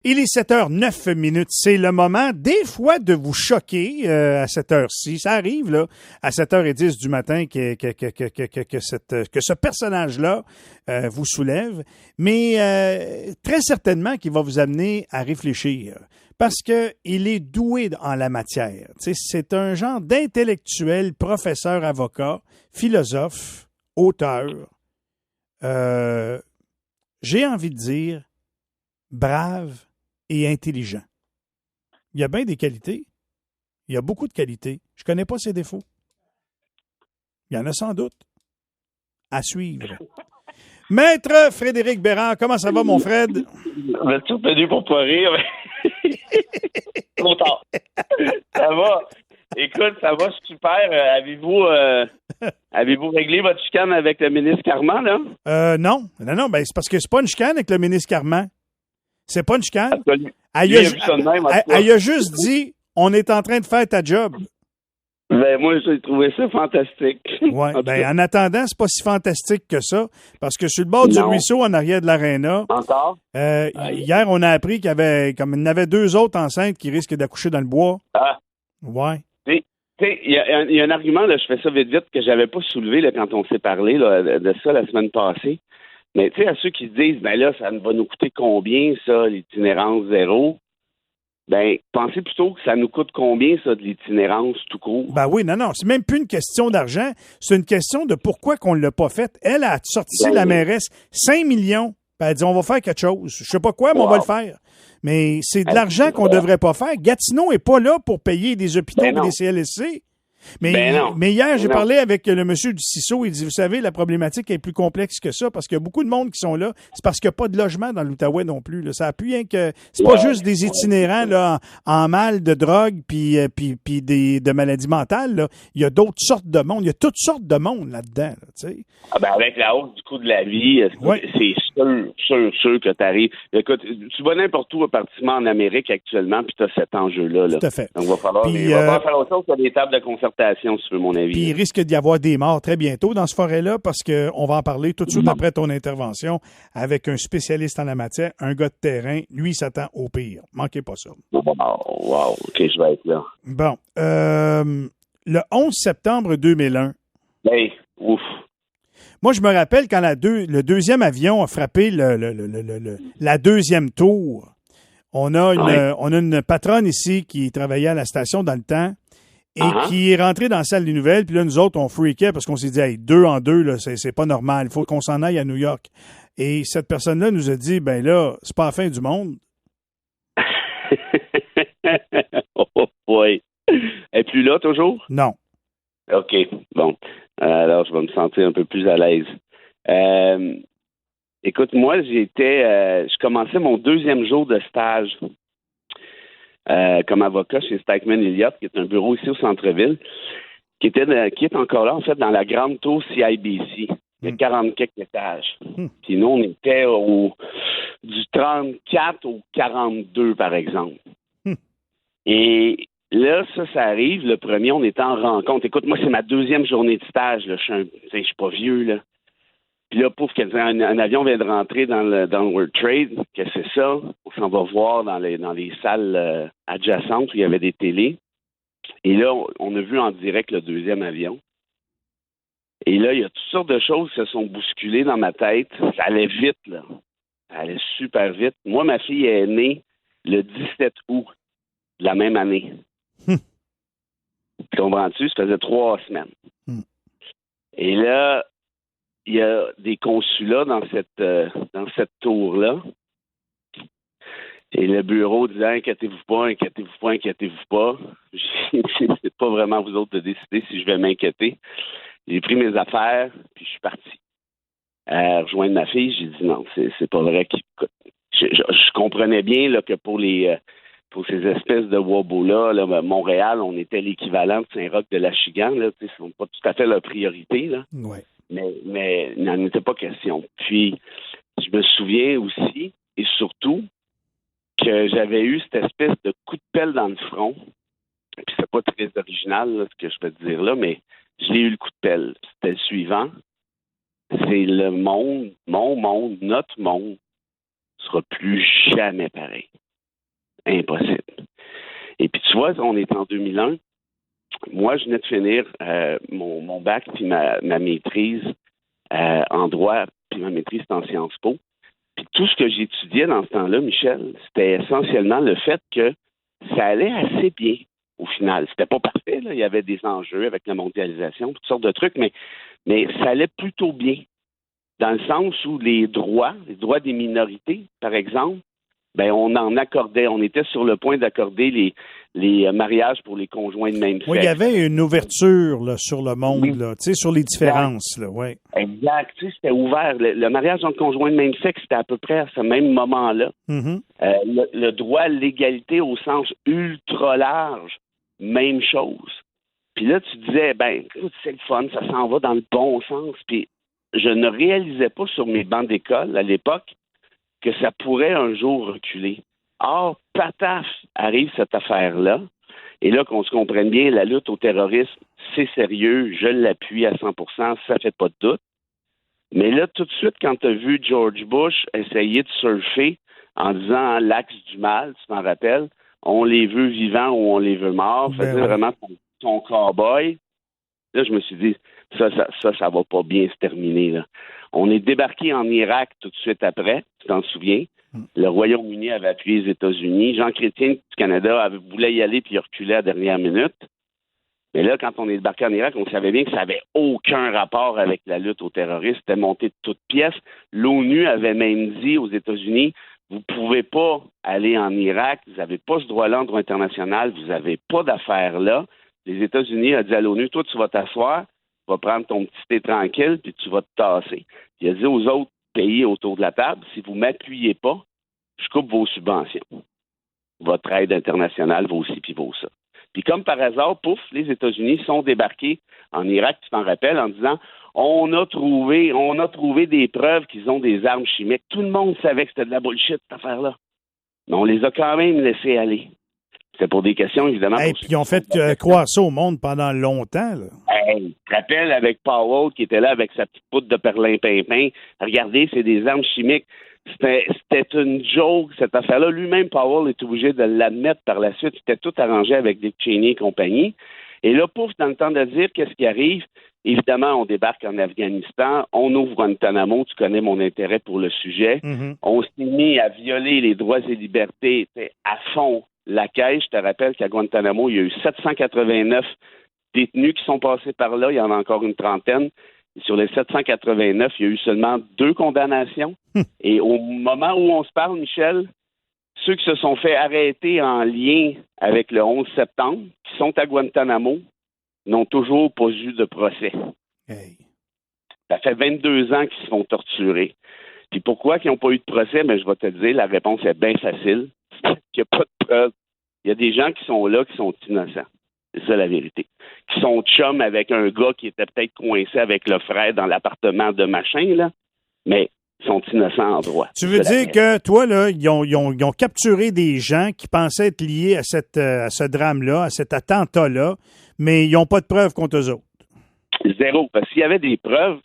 Il est 7h09. C'est le moment, des fois, de vous choquer à cette heure-ci. Ça arrive, là, à 7h10 du matin que ce personnage-là vous soulève, mais très certainement qu'il va vous amener à réfléchir parce qu'il est doué en la matière. Tu sais, c'est un genre d'intellectuel, professeur, avocat, philosophe, auteur. J'ai envie de dire brave et intelligent. Il y a bien des qualités. Il y a beaucoup de qualités. Je ne connais pas ses défauts. Il y en a sans doute. À suivre. Maître Frédéric Bérard, comment ça va, mon Fred? On a tout tenu pour pas rire. Trop tard. Ça va. Écoute, ça va super. Avez-vous réglé votre chicane avec le ministre Carman, là? Non. Ben, c'est parce que c'est pas une chicane avec le ministre Carman. C'est pas une chicane. Elle a juste dit on est en train de faire ta job. Ben, moi, j'ai trouvé ça fantastique. Oui, en attendant, c'est pas si fantastique que ça, parce que sur le bord du ruisseau, en arrière de l'aréna, encore? Hier, on a appris qu'il y en avait deux autres enceintes qui risquent d'accoucher dans le bois. Ah. Ouais. Tu sais, il y a un argument, là, je fais ça vite, que j'avais pas soulevé là, quand on s'est parlé là, de ça la semaine passée. Mais tu sais, à ceux qui se disent, ben là, ça va nous coûter combien, ça, l'itinérance zéro? Ben, pensez plutôt que ça nous coûte combien, ça, de l'itinérance tout court? Ben oui, non. C'est même plus une question d'argent. C'est une question de pourquoi qu'on ne l'a pas fait. Elle a sorti la mairesse 5 millions. Ben, elle dit, on va faire quelque chose. Je sais pas quoi, mais on va le faire. Mais c'est de l'argent qu'on devrait pas faire. Gatineau est pas là pour payer des hôpitaux et des CLSC. Mais hier, j'ai parlé avec le monsieur du CISO. Il dit, vous savez, la problématique est plus complexe que ça parce qu'il y a beaucoup de monde qui sont là. C'est parce qu'il n'y a pas de logement dans l'Outaouais non plus. Là. Ça appuie rien que... C'est pas juste des itinérants là, en mal de drogue puis de maladies mentales. Là. Il y a d'autres sortes de monde. Il y a toutes sortes de monde là-dedans. Là, tu sais. Avec la hausse du coût de la vie, c'est sûr que tu arrives. Écoute, tu vas n'importe où, pratiquement en Amérique actuellement, puis tu as cet enjeu-là. Là. Tout à fait. Donc, il va falloir faire autre chose que des tables de concertation, si tu veux, mon avis. Puis il risque d'y avoir des morts très bientôt dans ce forêt-là, parce qu'on va en parler tout de suite après ton intervention avec un spécialiste en la matière, un gars de terrain. Lui, il s'attend au pire. Manquez pas ça. Wow. OK, je vais être là. Bon. Le 11 septembre 2001. Hey, ouf. Moi, je me rappelle quand le deuxième avion a frappé la deuxième tour. On a une patronne ici qui travaillait à la station dans le temps et qui est rentrée dans la salle des nouvelles. Puis là, nous autres, on freakait parce qu'on s'est dit, hey, 2 en 2, là, c'est pas normal. Il faut qu'on s'en aille à New York. Et cette personne-là nous a dit, ben là, c'est pas la fin du monde. Oh boy. Elle est plus là, toujours? Non. OK, bon. Alors, je vais me sentir un peu plus à l'aise. Écoute, moi, je commençais mon 2e jour de stage comme avocat chez Stikeman Elliott, qui est un bureau ici au centre-ville, qui est encore là, en fait, dans la grande tour CIBC. Il y a 40 quelques étages. Puis nous, on était du 34 au 42, par exemple. Et là, ça arrive. Le premier, on était en rencontre. Écoute, moi, c'est ma 2e journée de stage. Là. Je suis pas vieux, là. Puis là, pouf, un avion vient de rentrer dans le World Trade. Qu'est-ce que c'est ça? On s'en va voir dans les salles adjacentes où il y avait des télés. Et là, on a vu en direct le 2e avion. Et là, il y a toutes sortes de choses qui se sont bousculées dans ma tête. Ça allait vite, là. Ça allait super vite. Moi, ma fille est née le 17 août de la même année. Comprends-tu? Ça faisait 3 semaines. Et là, il y a des consulats dans cette tour-là. Et le bureau disait, inquiétez-vous pas. C'est pas vraiment vous autres de décider si je vais m'inquiéter. J'ai pris mes affaires, puis je suis parti. Rejoindre ma fille, j'ai dit non, c'est pas vrai. Je comprenais bien là, que pour ces espèces de wobos-là, là, Montréal, on était l'équivalent de Saint-Roch de l'Achigan. Ce n'est pas tout à fait leur priorité. Là. Ouais. Mais il n'en était pas question. Puis, je me souviens aussi, et surtout, que j'avais eu cette espèce de coup de pelle dans le front. Puis, c'est pas très original, là, ce que je peux te dire là, mais je l'ai eu le coup de pelle. C'était le suivant. C'est le monde, mon monde, notre monde, sera plus jamais pareil. Impossible. Et puis, tu vois, on est en 2001. Moi, je venais de finir mon bac puis ma maîtrise en droit, puis ma maîtrise en Sciences Po. Puis tout ce que j'étudiais dans ce temps-là, Michel, c'était essentiellement le fait que ça allait assez bien au final. C'était pas parfait, là. Il y avait des enjeux avec la mondialisation, toutes sortes de trucs, mais ça allait plutôt bien. Dans le sens où les droits des minorités, par exemple, ben on en accordait, on était sur le point d'accorder les mariages pour les conjoints de même sexe. Oui, il y avait une ouverture là, sur le monde, là, tu sais, sur les différences. Là, ouais. Exact. Tu sais, c'était ouvert. Le mariage entre conjoints de même sexe, c'était à peu près à ce même moment-là. Mm-hmm. Le droit à l'égalité au sens ultra large, même chose. Puis là, tu disais, ben, écoute, c'est le fun, ça s'en va dans le bon sens. Puis je ne réalisais pas sur mes bancs d'école à l'époque que ça pourrait un jour reculer. Or, pataf, arrive cette affaire-là. Et là, qu'on se comprenne bien, la lutte au terrorisme, c'est sérieux, je l'appuie à 100%, ça fait pas de doute. Mais là, tout de suite, quand tu as vu George Bush essayer de surfer en disant l'axe du mal, tu t'en rappelles, on les veut vivants ou on les veut morts, faisait vraiment ton cow-boy. Là, je me suis dit, ça va pas bien se terminer, là. On est débarqué en Irak tout de suite après, tu t'en souviens. Le Royaume-Uni avait appuyé les États-Unis. Jean Chrétien du Canada voulait y aller puis il reculait à la dernière minute. Mais là, quand on est débarqué en Irak, on savait bien que ça n'avait aucun rapport avec la lutte au terrorisme. C'était monté de toutes pièces. L'ONU avait même dit aux États-Unis, vous ne pouvez pas aller en Irak, vous n'avez pas ce droit-là en droit international, vous n'avez pas d'affaires là. Les États-Unis ont dit à l'ONU, toi, tu vas t'asseoir, tu vas prendre ton petit thé tranquille, puis tu vas te tasser. Puis il a dit aux autres pays autour de la table, si vous ne m'appuyez pas, je coupe vos subventions. Votre aide internationale vaut ci, puis vaut ça. Puis comme par hasard, pouf, les États-Unis sont débarqués en Irak, tu t'en rappelles, en disant on a trouvé des preuves qu'ils ont des armes chimiques. Tout le monde savait que c'était de la bullshit, cette affaire-là. Mais on les a quand même laissés aller. C'est pour des questions, évidemment. Et puis ils ont fait croire ça au monde pendant longtemps. Là. Tu te rappelles avec Powell qui était là avec sa petite poudre de perlimpinpin. Regardez, c'est des armes chimiques. C'était une joke, cette affaire-là. Lui-même, Powell est obligé de l'admettre par la suite. C'était tout arrangé avec Dick Cheney et compagnie. Et là, pouf, dans le temps de dire qu'est-ce qui arrive, évidemment, on débarque en Afghanistan, on ouvre Guantanamo, tu connais mon intérêt pour le sujet. Mm-hmm. On s'est mis à violer les droits et libertés à fond la caisse. Je te rappelle qu'à Guantanamo, il y a eu 789 détenus qui sont passés par là. Il y en a encore une trentaine. Et sur les 789, il y a eu seulement 2 condamnations. Et au moment où on se parle, Michel, ceux qui se sont fait arrêter en lien avec le 11 septembre, qui sont à Guantanamo, n'ont toujours pas eu de procès. Hey. Ça fait 22 ans qu'ils se font torturer. Puis pourquoi ils n'ont pas eu de procès? Mais je vais te dire, la réponse est bien facile. Il n'y a pas de preuve. Il y a des gens qui sont là qui sont innocents. C'est ça la vérité. Qui sont chums avec un gars qui était peut-être coincé avec le frère dans l'appartement de machin, là. Mais ils sont innocents en droit. Tu veux dire que, toi, là, ils ont capturé des gens qui pensaient être liés à ce drame-là, à cet attentat-là, mais ils n'ont pas de preuves contre eux autres. Zéro. Parce que s'il y avait des preuves,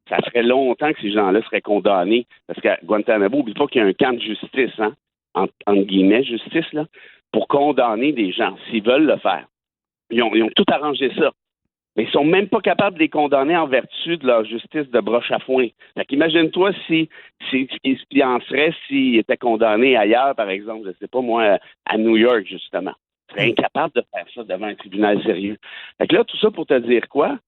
ça ferait longtemps que ces gens-là seraient condamnés. Parce qu'à Guantanamo, n'oublie pas qu'il y a un camp de justice, hein, entre guillemets, justice, là, pour condamner des gens, s'ils veulent le faire. Ils ont tout arrangé ça. Mais ils sont même pas capables de les condamner en vertu de leur justice de broche à foin. Fait qu'imagine-toi s'ils se en seraient s'ils étaient condamnés ailleurs, par exemple, je sais pas moi, à New York, justement. Ils seraient incapables de faire ça devant un tribunal sérieux. Fait que là, tout ça pour te dire quoi?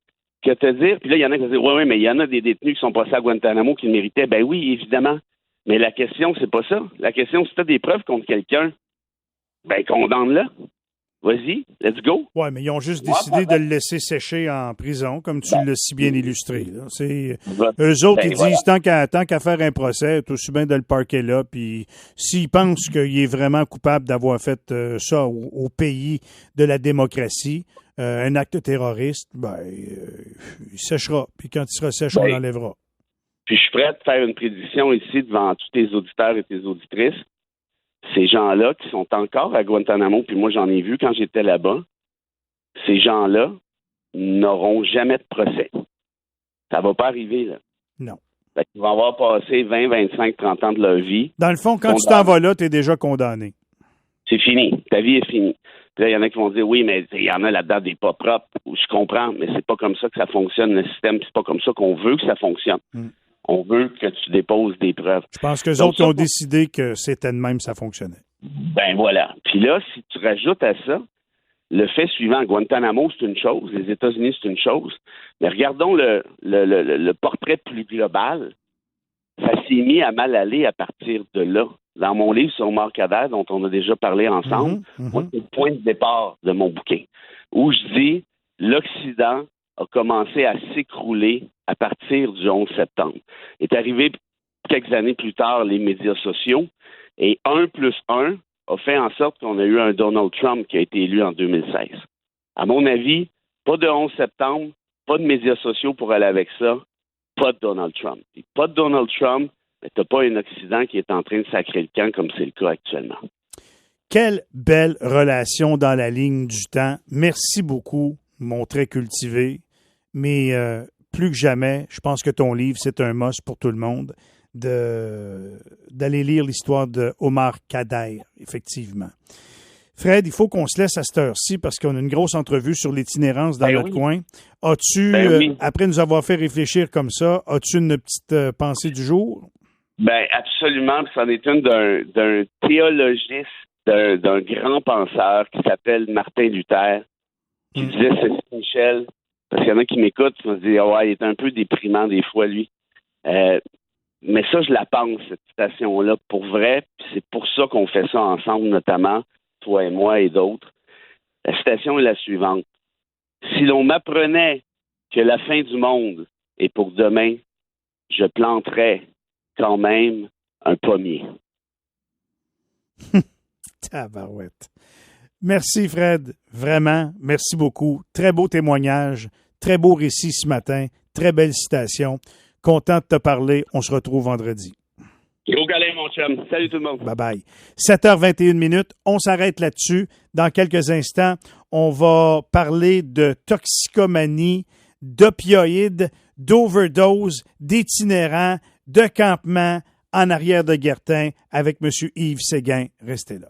Que te dire, puis là, il y en a qui vont dire, oui, mais il y en a des détenus qui sont passés à Guantanamo qui le méritaient. Ben oui, évidemment. Mais la question, c'est pas ça. La question, si tu as des preuves contre quelqu'un, ben condamne-le. Vas-y, let's go. Oui, mais ils ont juste décidé de le laisser sécher en prison, comme tu l'as si bien illustré. Là. Eux autres, ils disent, tant qu'à faire un procès, tout aussi bien de le parquer là, puis s'ils pensent qu'il est vraiment coupable d'avoir fait ça au pays de la démocratie, un acte terroriste, il séchera. Puis quand il sera sèche, on l'enlèvera. Puis je suis prêt à te faire une prédiction ici devant tous tes auditeurs et tes auditrices. Ces gens-là qui sont encore à Guantanamo, puis moi j'en ai vu quand j'étais là-bas, ces gens-là n'auront jamais de procès. Ça va pas arriver, là. Non. Fait qu'ils vont avoir passé 20, 25, 30 ans de leur vie. Dans le fond, quand tu t'en vas là, tu es déjà condamné. C'est fini. Ta vie est finie. Puis là, il y en a qui vont dire, oui, mais il y en a là-dedans des pas propres. Je comprends, mais c'est pas comme ça que ça fonctionne, le système. C'est pas comme ça qu'on veut que ça fonctionne. On veut que tu déposes des preuves. Je pense que les autres ont décidé que c'était de même, ça fonctionnait. Ben voilà. Puis là, si tu rajoutes à ça le fait suivant, Guantanamo, c'est une chose, les États-Unis, c'est une chose, mais regardons le portrait plus global. Ça s'est mis à mal aller à partir de là. Dans mon livre sur Marc-Adair, dont on a déjà parlé ensemble, moi, c'est le point de départ de mon bouquin, où je dis l'Occident a commencé à s'écrouler à partir du 11 septembre. Est arrivé quelques années plus tard les médias sociaux, et 1+1 a fait en sorte qu'on a eu un Donald Trump qui a été élu en 2016. À mon avis, pas de 11 septembre, pas de médias sociaux pour aller avec ça, pas de Donald Trump. Et pas de Donald Trump, mais t'as pas un Occident qui est en train de sacrer le camp comme c'est le cas actuellement. Quelle belle relation dans la ligne du temps. Merci beaucoup, mon très cultivé. Mais plus que jamais, je pense que ton livre, c'est un must pour tout le monde d'aller lire l'histoire de Omar Khadr, effectivement. Fred, il faut qu'on se laisse à cette heure-ci parce qu'on a une grosse entrevue sur l'itinérance dans notre coin. As-tu, après nous avoir fait réfléchir comme ça, as-tu une petite pensée du jour? Ben absolument. C'en est une d'un théologiste, d'un grand penseur qui s'appelle Martin Luther, qui disait ceci, Michel, parce qu'il y en a qui m'écoutent, qui vont se dire, ouais, il est un peu déprimant des fois, lui. Mais ça, je la pense, cette citation-là, pour vrai. Puis c'est pour ça qu'on fait ça ensemble, notamment, toi et moi et d'autres. La citation est la suivante. Si l'on m'apprenait que la fin du monde est pour demain, je planterais quand même un pommier. Tabarouette. Merci, Fred. Vraiment, merci beaucoup. Très beau témoignage, très beau récit ce matin, très belle citation. Content de te parler. On se retrouve vendredi. Gros câlin, mon chum. Salut tout le monde. Bye-bye. 7h21. On s'arrête là-dessus. Dans quelques instants, on va parler de toxicomanie, d'opioïdes, d'overdose, d'itinérants, de campement en arrière de Guertin avec M. Yves Séguin. Restez là.